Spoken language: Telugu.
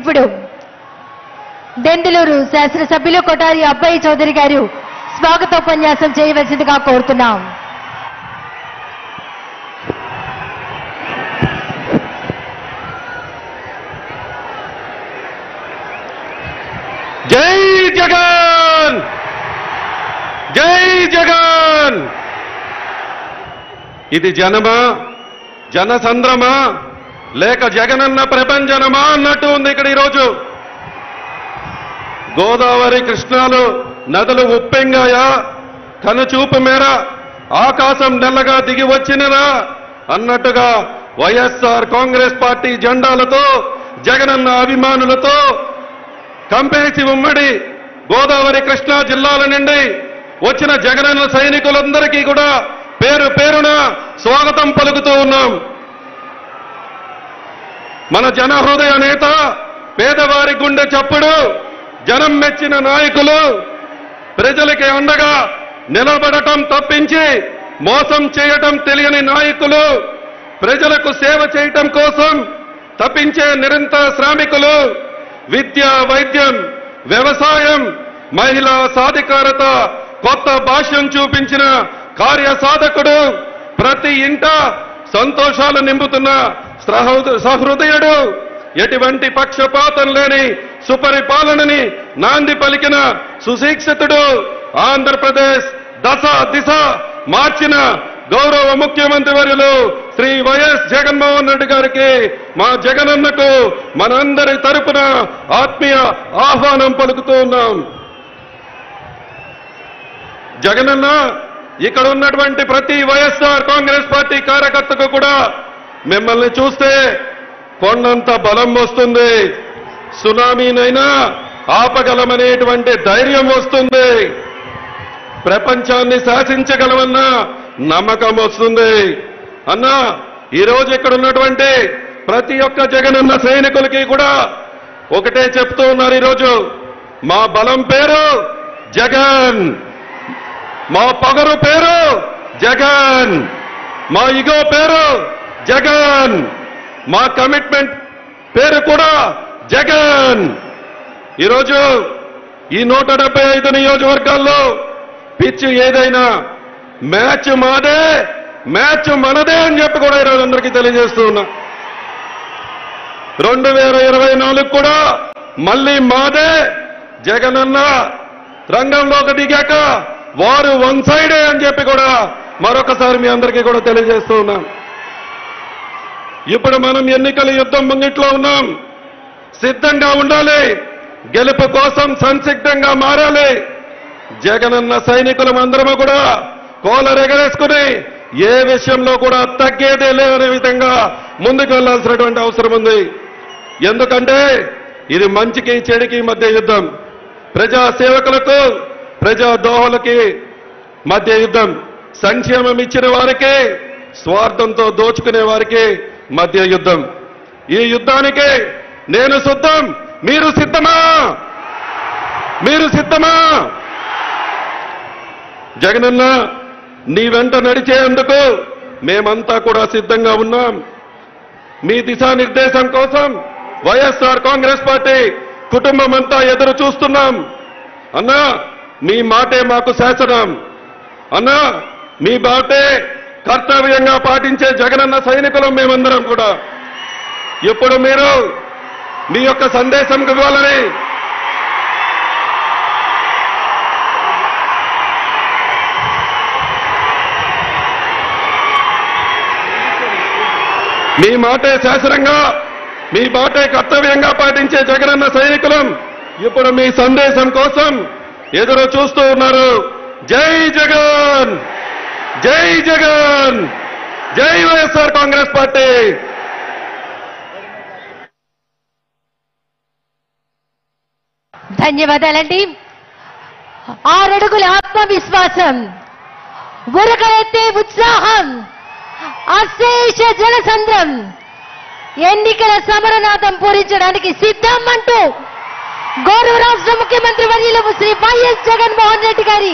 ఇప్పుడు దెందులూరు శాసనసభ్యులు కొటారి అబ్బాయి చౌదరి గారు స్వాగతోపన్యాసం చేయవలసిందిగా కోరుతున్నాం. జై జగన్, జై జగన్. ఇది జనమా, జనసంద్రమా, లేక జగనన్న ప్రపంచనమా అన్నట్టు ఉంది ఇక్కడ ఈరోజు. గోదావరి కృష్ణాలు నదులు ఉప్పెంగాయా, కనుచూపు మేర ఆకాశం నెల్లగా దిగి వచ్చినరా అన్నట్టుగా వైఎస్ఆర్ కాంగ్రెస్ పార్టీ జెండాలతో జగనన్న అభిమానులతో కంపేసి ఉమ్మడి గోదావరి కృష్ణా జిల్లాల నుండి వచ్చిన జగనన్న సైనికులందరికీ కూడా పేరు పేరున స్వాగతం పలుకుతూ ఉన్నాం. మన జన హృదయ నేత, పేదవారి గుండె చప్పుడు, జనం మెచ్చిన నాయకులు, ప్రజలకి అండగా నిలబడటం తప్పించి మోసం చేయటం తెలియని నాయకులు, ప్రజలకు సేవ చేయటం కోసం తప్పించే నిరంతర శ్రామికులు, విద్య, వైద్యం, వ్యవసాయం, మహిళా సాధికారత, కొత్త భాష్యం చూపించిన కార్యసాధకుడు, ప్రతి ఇంట సంతోషాలు నింపుతున్న సహృదయుడు, ఎటువంటి పక్షపాతం లేని సుపరిపాలనని నాంది పలికిన సుశిక్షితుడు, ఆంధ్రప్రదేశ్ దశ దిశ మార్చిన గౌరవ ముఖ్యమంత్రి వర్యులు శ్రీ వైఎస్ జగన్మోహన్ రెడ్డి గారికి, మా జగనన్నకు మనందరి తరపున ఆత్మీయ ఆహ్వానం పలుకుతూ ఉన్నాం. జగనన్న ఇక్కడ ఉన్నటువంటి ప్రతి వైఎస్ఆర్ కాంగ్రెస్ పార్టీ కార్యకర్తకు కూడా మిమ్మల్ని చూస్తే కొండంత బలం వస్తుంది, సునామీనైనా ఆపగలమనేటువంటి ధైర్యం వస్తుంది, ప్రపంచాన్ని శాసించగలమన్న నమ్మకం వస్తుంది. అన్నా, ఈరోజు ఇక్కడ ఉన్నటువంటి ప్రతి ఒక్క జగనన్న సైనికులకి కూడా ఒకటే చెప్తూ ఉన్నారు. ఈరోజు మా బలం పేరు జగన్, మా పొగరు పేరు జగన్, మా ఇగో పేరు జగన్, మా కమిట్మెంట్ పేరు కూడా జగన్. ఈరోజు ఈ 175 నియోజకవర్గాల్లో పిచ్ ఏదైనా మ్యాచ్ మాదే, మ్యాచ్ మనదే అని చెప్పి కూడా ఈరోజు అందరికీ తెలియజేస్తూ ఉన్నా. 2024 కూడా మళ్ళీ మాదే. జగనన్న రంగంలోకి దిగాక వారు వన్ సైడే అని చెప్పి కూడా మరొకసారి మీ అందరికీ కూడా తెలియజేస్తూ ఉన్నాం. ఇప్పుడు మనం ఎన్నికల యుద్ధం ముంగిట్లో ఉన్నాం. సిద్ధంగా ఉండాలి, గెలుపు కోసం సంసిద్ధంగా మారాలి. జగనన్న సైనికులం అందరము కూడా కోలరెగరేసుకుని ఏ విషయంలో కూడా తగ్గేదే లేదనే విధంగా ముందుకు వెళ్లాల్సినటువంటి అవసరం ఉంది. ఎందుకంటే ఇది మంచికి చెడుకి మధ్య యుద్ధం, ప్రజా సేవకులకు ప్రజా దోహలకి మధ్య యుద్ధం, సంక్షేమం ఇచ్చిన వారికి స్వార్థంతో దోచుకునే వారికి మధ్య యుద్ధం. ఈ యుద్ధానికి నేను సిద్ధం, మీరు సిద్ధమా? మీరు సిద్ధమా? జగనన్న నీ వెంట నడిచేందుకు మేమంతా కూడా సిద్ధంగా ఉన్నాం. మీ దిశానిర్దేశం కోసం వైఎస్ఆర్ కాంగ్రెస్ పార్టీ కుటుంబం అంతా ఎదురు చూస్తున్నాం. అన్నా, మీ మాటే మాకు శాసనం. అన్నా, మీ మాటే కర్తవ్యంగా పాటించే జగనన్న సైనికులం మేమందరం కూడా. ఇప్పుడు మీరు మీ యొక్క సందేశం ఇవ్వాలని మీ మాటే శాసనంగా, మీ మాటే కర్తవ్యంగా పాటించే జగనన్న సైనికులం ఇప్పుడు మీ సందేశం కోసం ఎదురు చూస్తూ ఉన్నారు. జై జగన్, జై జగన్, జై వైఎస్ఆర్ కాంగ్రెస్ పార్టీ. ధన్యవాదాలండి. 6 అడుగుల ఆత్మవిశ్వాసం, ఉరకలెత్తే ఉత్సాహం, అశేష జనసంద్రం, ఎన్నికల సమరనాథం పూరించడానికి సిద్ధం అంటూ గౌరవ రాష్ట్ర ముఖ్యమంత్రి వర్యులు శ్రీ వైఎస్ జగన్మోహన్ రెడ్డి గారి